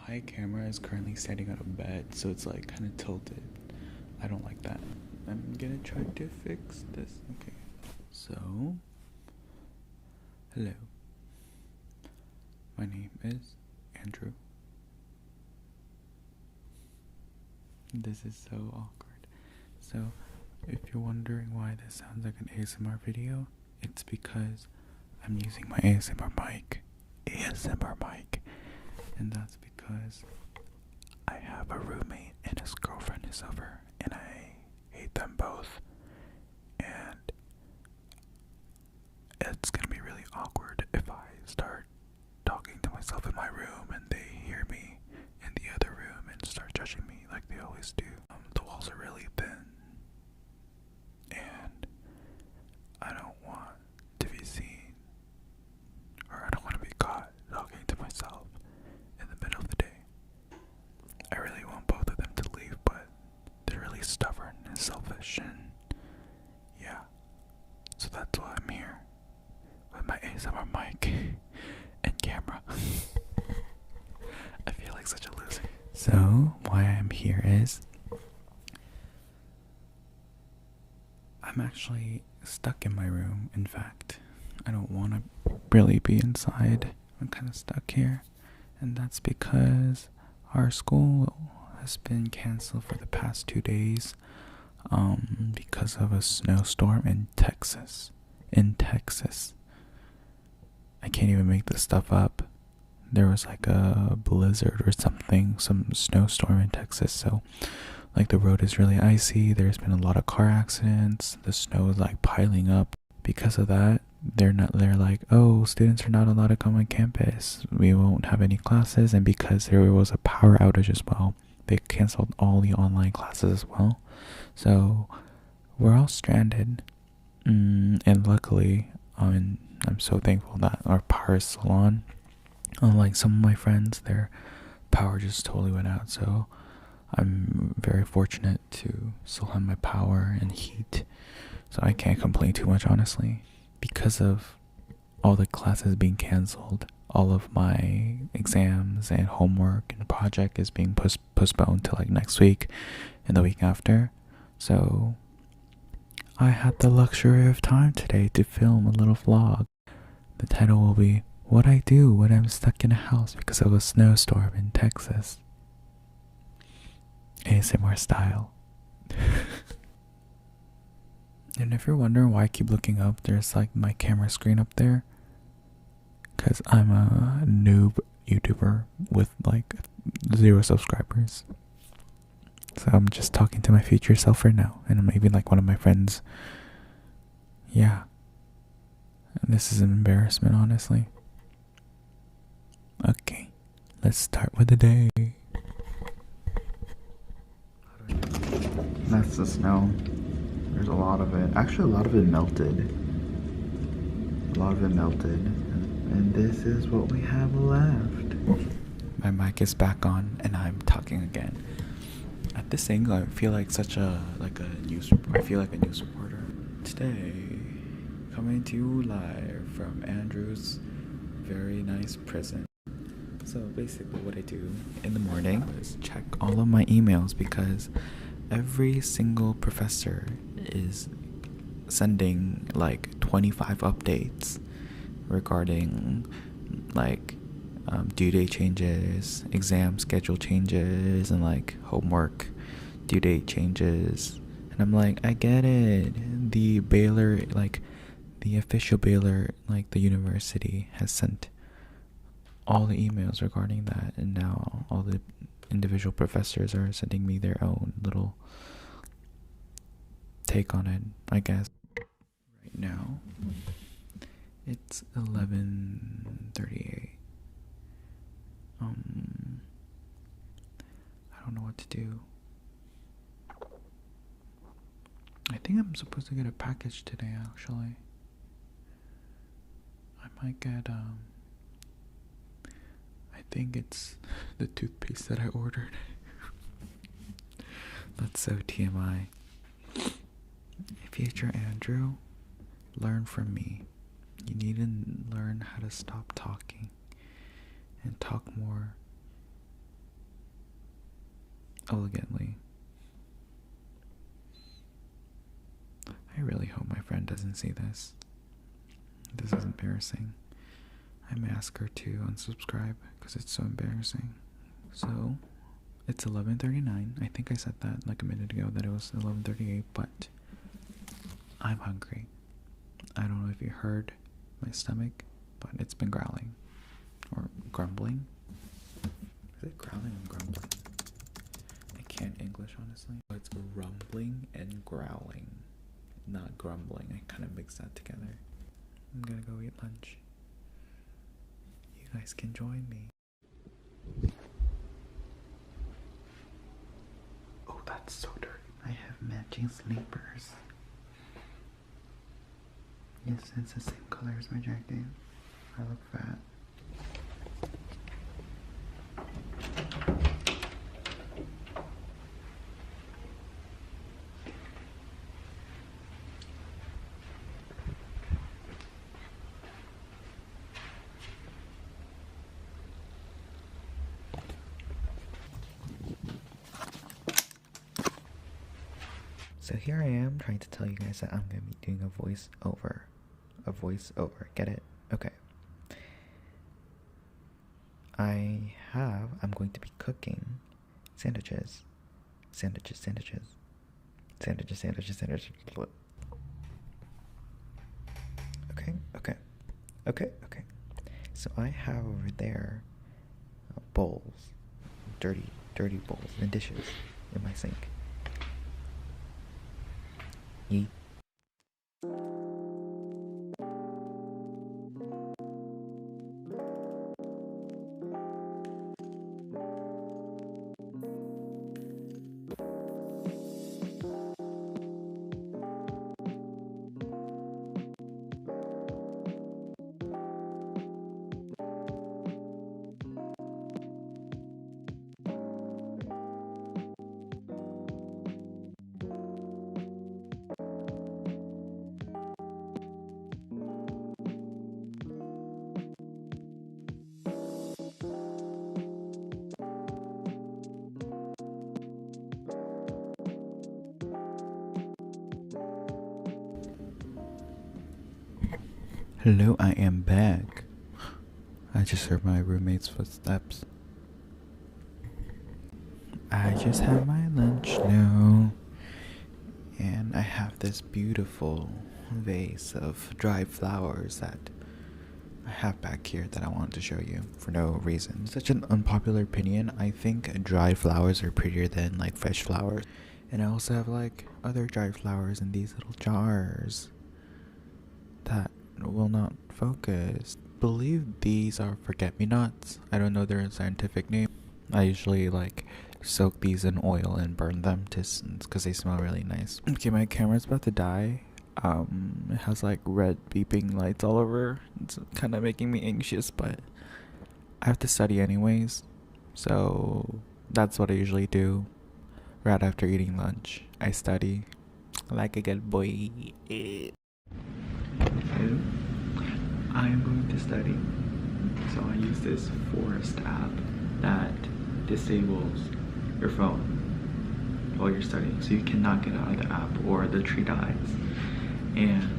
My camera is currently standing on a bed, so it's like kind of tilted. I don't like that. I'm gonna try to fix this. Okay. So, hello. My name is Andrew. This is so awkward. So, if you're wondering why this sounds like an ASMR video, it's because I'm using my ASMR mic. And that's because I have a roommate and his girlfriend is over, and I hate them both. And it's gonna be really awkward if I start talking to myself in my room and they hear me in the other room and start judging me like they always do. The walls are really thin, and I don't want to be seen, or I don't want to be caught talking to myself in the middle of the day. I really want both of them to leave, but they're really stubborn and selfish, and yeah. So that's why I'm here with my ASMR mic and camera. I feel like such a loser. So why I'm here is I'm actually stuck in my room. In fact, I don't want to really be inside. I'm kind of stuck here, and that's because our school has been canceled for the past 2 days because of a snowstorm in Texas. I can't even make this stuff up. There was like a blizzard or something, some snowstorm in Texas, so like the road is really icy. There's been a lot of car accidents. The snow is like piling up. Because of that, they're like, oh, students are not allowed to come on campus. We won't have any classes. And because there was a power outage as well, they canceled all the online classes as well. So we're all stranded. And luckily, I'm so thankful that our power is still on. Unlike some of my friends, their power just totally went out. So I'm very fortunate to still have my power and heat. So I can't complain too much, honestly. Because of all the classes being canceled, all of my exams and homework and project is being postponed to like next week and the week after. So I had the luxury of time today to film a little vlog. The title will be What I Do When I'm Stuck in a House Because of a Snowstorm in Texas. ASMR style. And if you're wondering why I keep looking up, there's like my camera screen up there. Because I'm a noob YouTuber with like 0 subscribers. So I'm just talking to my future self right now. And maybe like one of my friends. Yeah. And this is an embarrassment, honestly. Okay. Let's start with the day. That's the snow. There's a lot of it. Actually, a lot of it melted. And this is what we have left. My mic is back on, and I'm talking again. At this angle, I feel like news reporter. I feel like a news reporter. Today, coming to you live from Andrew's very nice prison. So basically what I do in the morning is check all of my emails because every single professor is sending like 25 updates regarding like due date changes, exam schedule changes, and like homework due date changes. And I'm like, I get it. The Baylor, like the official Baylor, like the university has sent all the emails regarding that, and now all the individual professors are sending me their own little take on it, I guess. Right now, it's 11:38. I don't know what to do. I think I'm supposed to get a package today, actually. I might get, I think it's the toothpaste that I ordered. That's so TMI. Future Andrew, learn from me. You need to learn how to stop talking and talk more elegantly. I really hope my friend doesn't see this. This is embarrassing. I may ask her to unsubscribe because it's so embarrassing. So, it's 11:39. I think I said that like a minute ago that it was 11:38, but I'm hungry. I don't know if you heard my stomach, but it's been growling. Or grumbling. Is it growling or grumbling? I can't English, honestly. It's rumbling and growling, not grumbling. I kind of mixed that together. I'm gonna go eat lunch. You guys can join me. Oh, that's so dirty. I have matching sleepers. Yes, it's the same color as my jacket. I look fat. So here I am trying to tell you guys that I'm going to be doing a voiceover. A voiceover. Get it? Okay. I'm going to be cooking sandwiches. Sandwiches. Okay. So I have over there bowls. Dirty bowls and dishes in my sink. Yeet. Hello, I am back. I just heard my roommate's footsteps. I just had my lunch now, and I have this beautiful vase of dried flowers that I have back here that I wanted to show you for no reason. Such an unpopular opinion. I think dried flowers are prettier than like fresh flowers. And I also have like other dried flowers in these little jars that will not focus. I believe these are forget-me-nots. I don't know their scientific name. I usually like soak these in oil and burn them because they smell really nice. Okay, my camera's about to die. It has like red beeping lights all over. It's kind of making me anxious, but I have to study anyways. So that's what I usually do. Right after eating lunch, I study like a good boy. I'm going to study, so I use this Forest app that disables your phone while you're studying, so you cannot get out of the app or the tree dies. And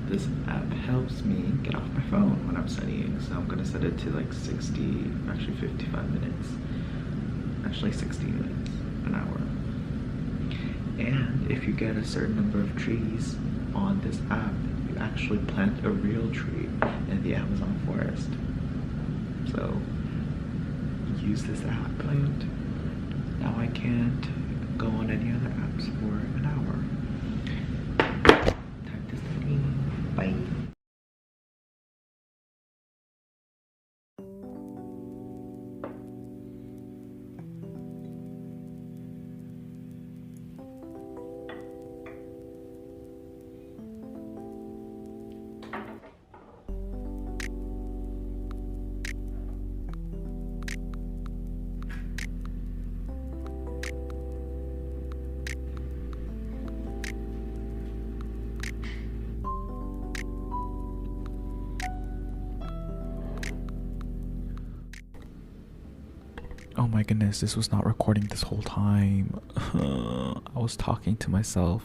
this app helps me get off my phone when I'm studying, so I'm going to set it to like 55 minutes, actually 60 minutes, an hour. And if you get a certain number of trees on this app, you actually plant a real tree in the Amazon forest. So use this app, and now I can't go on any other apps for an hour. Time to study. Bye. Oh my goodness, this was not recording this whole time. I was talking to myself.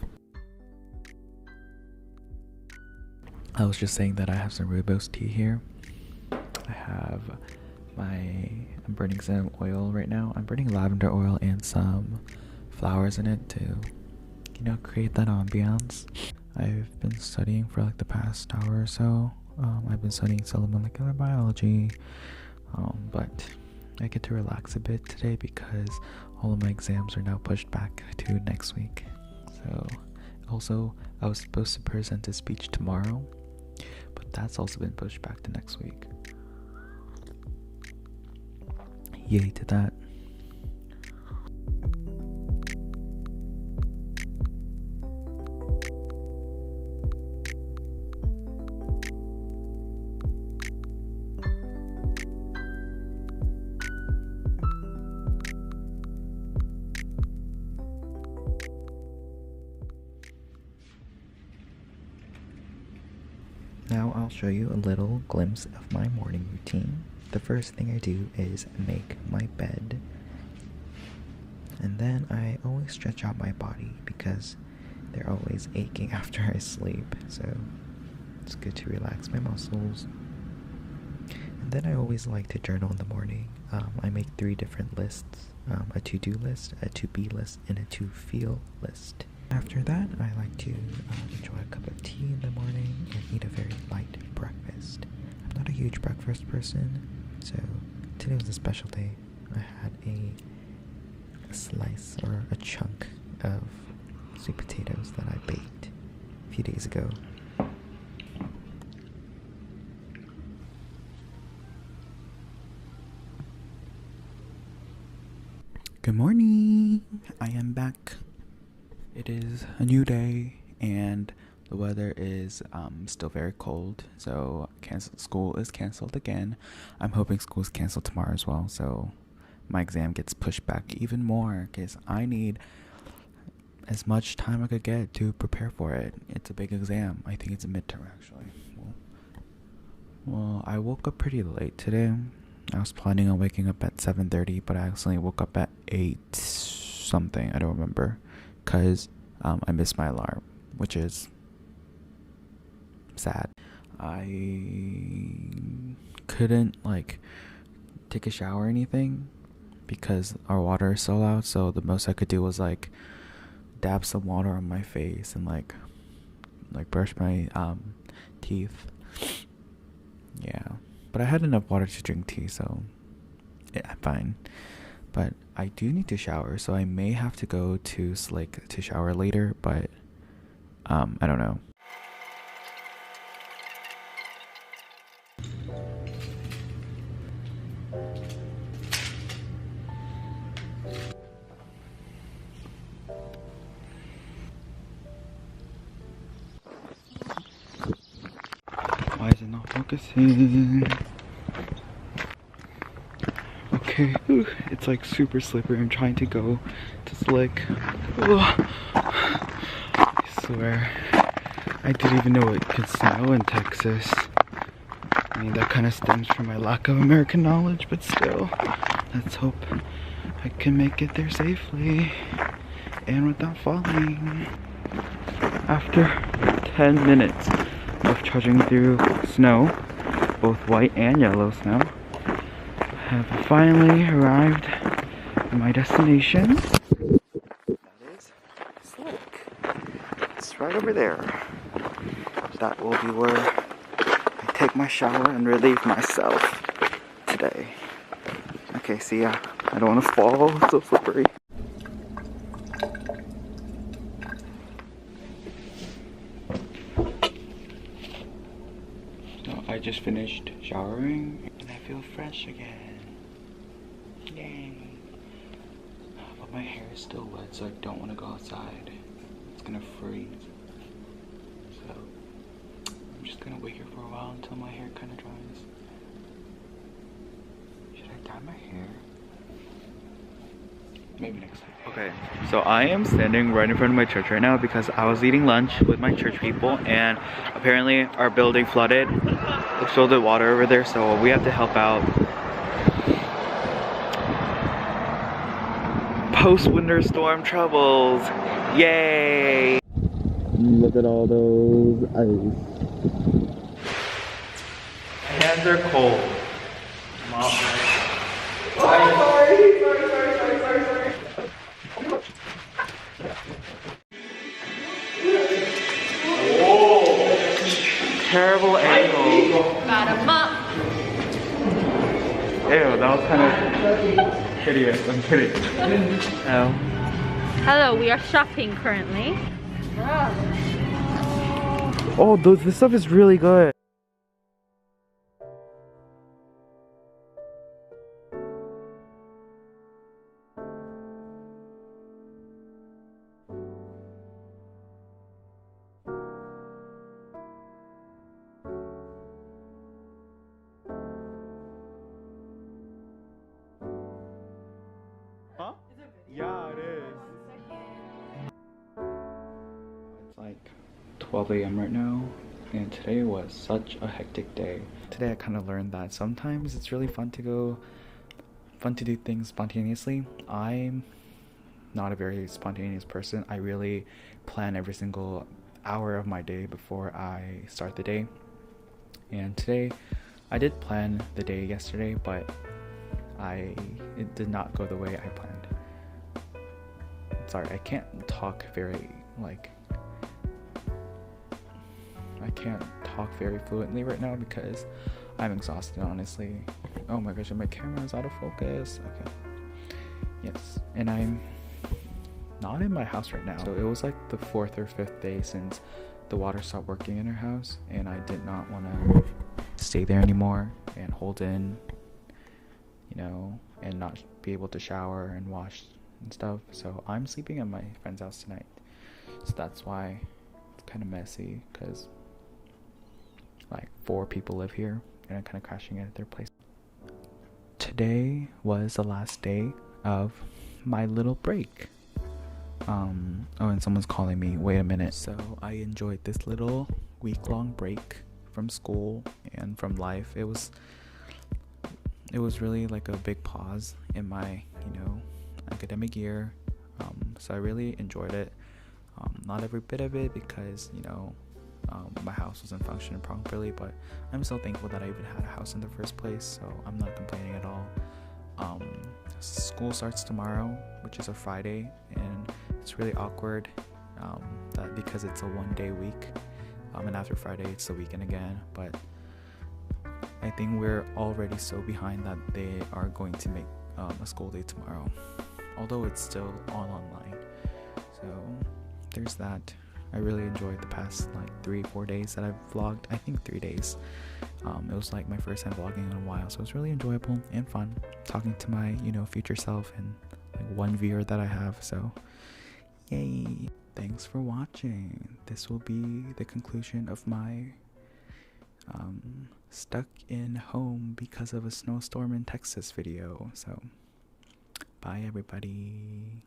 I was just saying that I have some rooibos tea here. I'm burning some oil right now. I'm burning lavender oil and some flowers in it to, create that ambiance. I've been studying for like the past hour or so. I've been studying cell molecular biology, but I get to relax a bit today because all of my exams are now pushed back to next week. So, also, I was supposed to present a speech tomorrow, but that's also been pushed back to next week. Yay to that. Now I'll show you a little glimpse of my morning routine. The first thing I do is make my bed, and then I always stretch out my body because they're always aching after I sleep, so it's good to relax my muscles. And then I always like to journal in the morning. I make 3 different lists, a to-do list, a to-be list, and a to-feel list. After that, I like to enjoy a cup of tea in the morning and eat a very light breakfast. I'm not a huge breakfast person, so today was a special day. I had a slice or a chunk of sweet potatoes that I baked a few days ago. Good morning! I am back. It is a new day and the weather is still very cold, so school is canceled again. I'm hoping school is canceled tomorrow as well, so my exam gets pushed back even more because I need as much time I could get to prepare for it. It's a big exam. I think it's a midterm actually. Well, I woke up pretty late today. I was planning on waking up at 7:30, but I accidentally woke up at 8 something. I don't remember. Because I missed my alarm, which is sad. I couldn't take a shower or anything because our water is so loud, so the most I could do was dab some water on my face and brush my teeth. Yeah, but I had enough water to drink tea, so yeah, I'm fine. But I do need to shower, so I may have to go to Slick to shower later, but I don't know. Why is it not focusing? Okay, it's super slippery. I'm trying to go to Slick. I swear, I didn't even know it could snow in Texas. I mean, that kind of stems from my lack of American knowledge, but still, let's hope I can make it there safely and without falling. After 10 minutes of trudging through snow, both white and yellow snow, I have finally arrived at my destination. That is Slick. It's right over there. That will be where I take my shower and relieve myself today. Okay, see ya. I don't want to fall. It's so slippery. So I just finished showering and I feel fresh again. Yay. But my hair is still wet, so I don't want to go outside. It's gonna freeze. So I'm just gonna wait here for a while until my hair kind of dries. Should I dye my hair? Maybe next week. Okay, so I am standing right in front of my church right now because I was eating lunch with my church people and apparently our building flooded. It filled with water over there, so we have to help out. post-winter storm troubles. Yay! Look at all those ice. Hands are cold. Terrible angle. Bottom up. Ew, that was kind of hideous. I'm kidding. No. Hello, we are shopping currently. Oh, this stuff is really good. Huh? Yeah, it is. It's like 12 a.m. right now, and today was such a hectic day. Today I kind of learned that sometimes it's really fun to do things spontaneously. I'm not a very spontaneous person. I really plan every single hour of my day before I start the day. And today I did plan the day yesterday, but it did not go the way I planned. Sorry, I can't talk very fluently right now because I'm exhausted, honestly. Oh my gosh, and my camera is out of focus. Okay. Yes, and I'm not in my house right now. So it was like the 4th or 5th day since the water stopped working in our house, and I did not want to stay there anymore and hold in, and not be able to shower and wash and stuff. So I'm sleeping at my friend's house tonight. So that's why it's kind of messy, because like 4 people live here and I'm kind of crashing at their place. Today was the last day of my little break. Oh, and someone's calling me. Wait a minute. So I enjoyed this little week-long break from school and from life. It was really like a big pause in my academic year. So I really enjoyed it. Not every bit of it, because my house wasn't functioning properly, but I'm so thankful that I even had a house in the first place, so I'm not complaining at all. School starts tomorrow, which is a Friday, and it's really awkward that because it's a 1-day week, and after Friday it's the weekend again. But I think we're already so behind that they are going to make a school day tomorrow, although it's still all online. So there's that. I really enjoyed the past 3-4 days that I've vlogged. I think 3 days. It was like my first time vlogging in a while, so it was really enjoyable and fun talking to my future self and one viewer that I have. So yay. Thanks for watching. This will be the conclusion of my stuck in home because of a snowstorm in Texas video. So bye everybody.